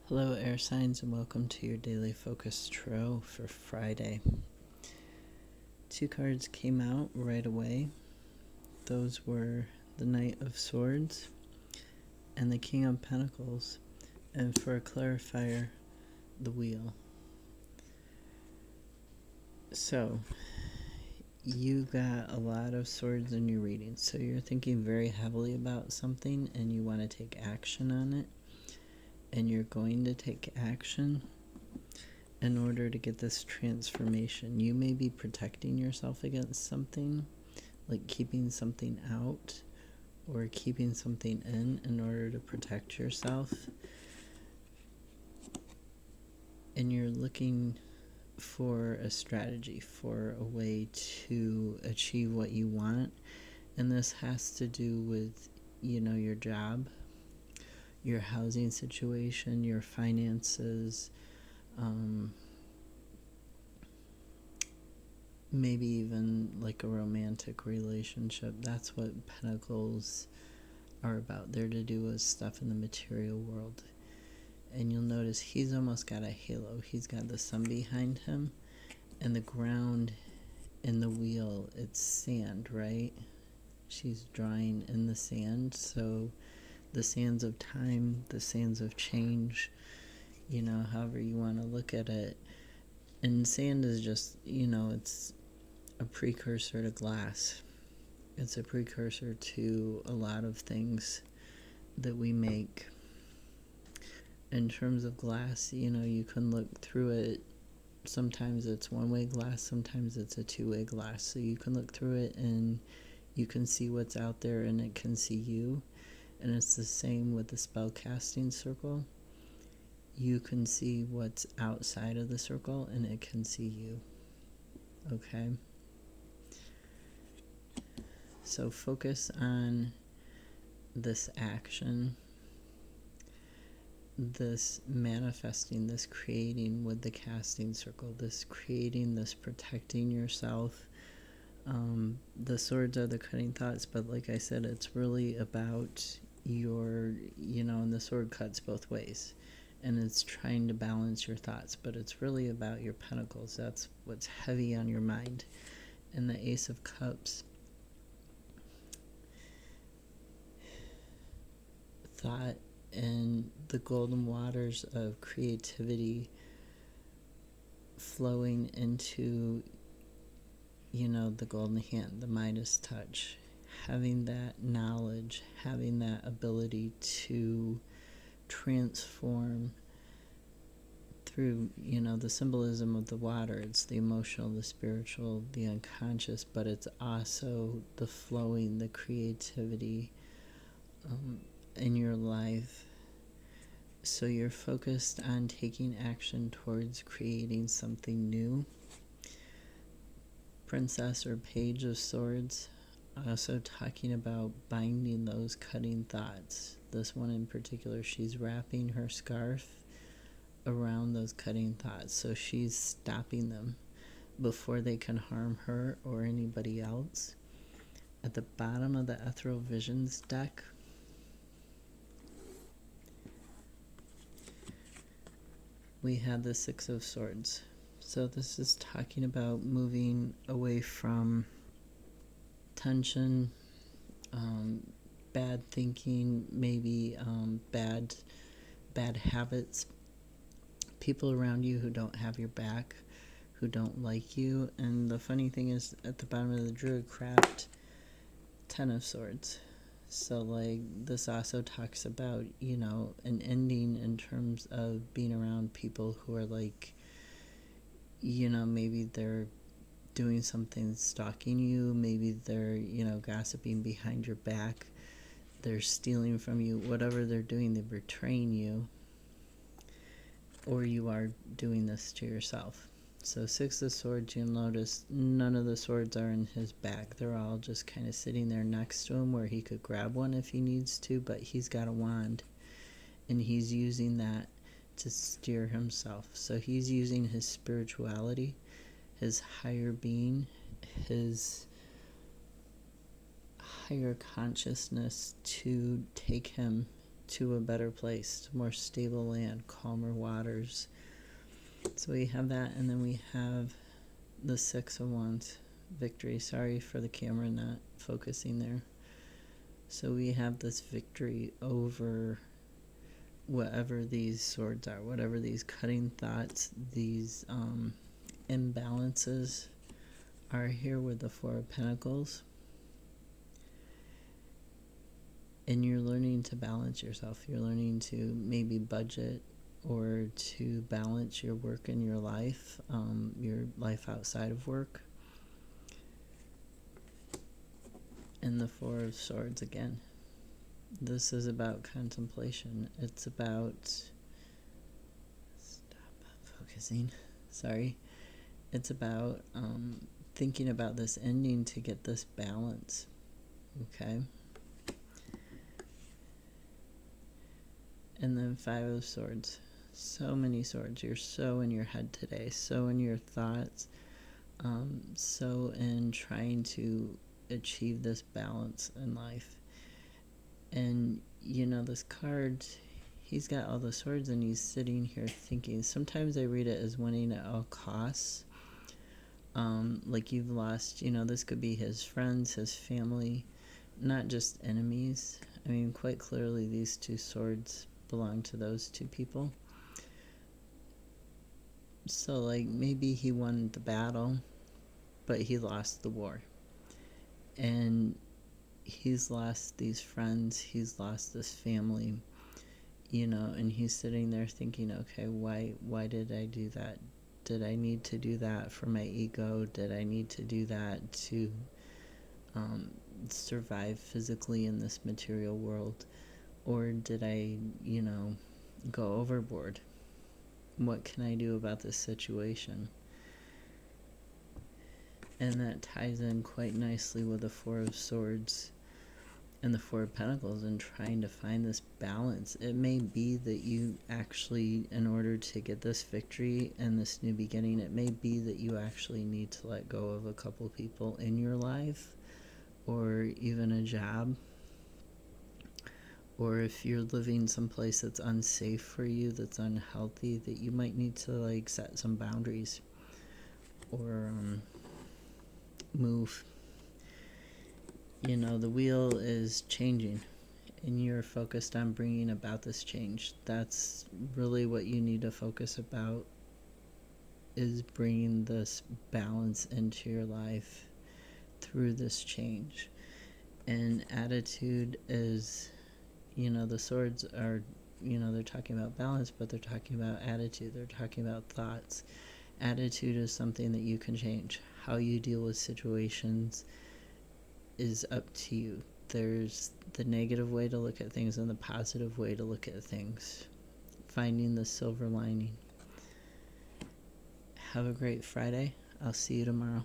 Hello, air signs, and welcome to your daily focus tarot for Friday. Two cards came out right away. Those were the Knight of Swords and the King of Pentacles, and for a clarifier, the Wheel. So, you got a lot of swords in your reading, so you're thinking very heavily about something and you want to take action on it, and you're going to take action in order to get this transformation. You may be protecting yourself against something, like keeping something out or keeping something in order to protect yourself. And you're looking for a strategy, for a way to achieve what you want. And this has to do with, your job, your housing situation, your finances, maybe even like a romantic relationship. That's what Pentacles are about. They're to do with stuff in the material world. And you'll notice he's almost got a halo. He's got the sun behind him, and the ground in the wheel, it's sand, right? She's drawing in the sand, so the sands of time, the sands of change, however you want to look at it. And sand is just, it's a precursor to glass. It's a precursor to a lot of things that we make. In terms of glass, you can look through it. Sometimes it's one-way glass, sometimes it's a two-way glass. So you can look through it and you can see what's out there and it can see you. And it's the same with the spellcasting circle. You can see what's outside of the circle and it can see you. Okay? So focus on this action, this manifesting, this creating with the casting circle, this creating, this protecting yourself. The swords are the cutting thoughts, but like I said, it's really about your, and the sword cuts both ways. And it's trying to balance your thoughts, but it's really about your pentacles. That's what's heavy on your mind. And the Ace of Cups, thought and the golden waters of creativity flowing into, the golden hand, the Midas touch, having that knowledge, having that ability to transform through, the symbolism of the water. It's the emotional, the spiritual, the unconscious, but it's also the flowing, the creativity in your life. So you're focused on taking action towards creating something new. Princess or Page of Swords, also talking about binding those cutting thoughts. This one in particular, she's wrapping her scarf around those cutting thoughts. So she's stopping them before they can harm her or anybody else. At the bottom of the Ethereal Visions deck, we have the Six of Swords. So this is talking about moving away from tension, bad thinking, maybe bad habits, people around you who don't have your back, who don't like you. And the funny thing is, at the bottom of the Druid Craft, 10 of Swords. So like this also talks about, an ending in terms of being around people who are like, maybe they're doing something, stalking you, maybe they're, gossiping behind your back, they're stealing from you, whatever they're doing, they're betraying you, or you are doing this to yourself. So Six of Swords, you'll notice none of the swords are in his back. They're all just kind of sitting there next to him where he could grab one if he needs to, but he's got a wand, and he's using that to steer himself. So he's using his spirituality, his higher being, his higher consciousness to take him to a better place, to more stable land, calmer waters. So we have that, and then we have the Six of Wands, victory. Sorry for the camera not focusing there. So we have this victory over whatever these swords are, whatever these cutting thoughts, these imbalances are here with the Four of Pentacles. And you're learning to balance yourself. You're learning to maybe budget or to balance your work and your life outside of work. And the Four of Swords again. This is about contemplation. It's about... Stop focusing. Sorry. It's about thinking about this ending to get this balance. Okay? And then Five of Swords. So many swords. You're so in your head today. So in your thoughts. So in trying to achieve this balance in life. And, you know, this card, he's got all the swords and he's sitting here thinking. Sometimes I read it as winning at all costs. Like you've lost, you know, this could be his friends, his family, not just enemies. I mean, quite clearly these two swords belong to those two people. So, like, maybe he won the battle, but he lost the war. And he's lost these friends, he's lost this family, you know, and he's sitting there thinking, okay, why did I do that? Did I need to do that for my ego? Did I need to do that to survive physically in this material world? Or did I, you know, go overboard? What can I do about this situation? And that ties in quite nicely with the Four of Swords and the Four of Pentacles and trying to find this balance. It may be that you actually, in order to get this victory and this new beginning, it may be that you actually need to let go of a couple people in your life, or even a job. Or if you're living someplace that's unsafe for you, that's unhealthy, that you might need to like set some boundaries or move. You know, the wheel is changing and you're focused on bringing about this change. That's really what you need to focus about, is bringing this balance into your life through this change. And attitude is, you know, the swords are, you know, they're talking about balance, but they're talking about attitude. They're talking about thoughts. Attitude is something that you can change. How you deal with situations is up to you. There's the negative way to look at things and the positive way to look at things. Finding the silver lining. Have a great Friday. I'll see you tomorrow.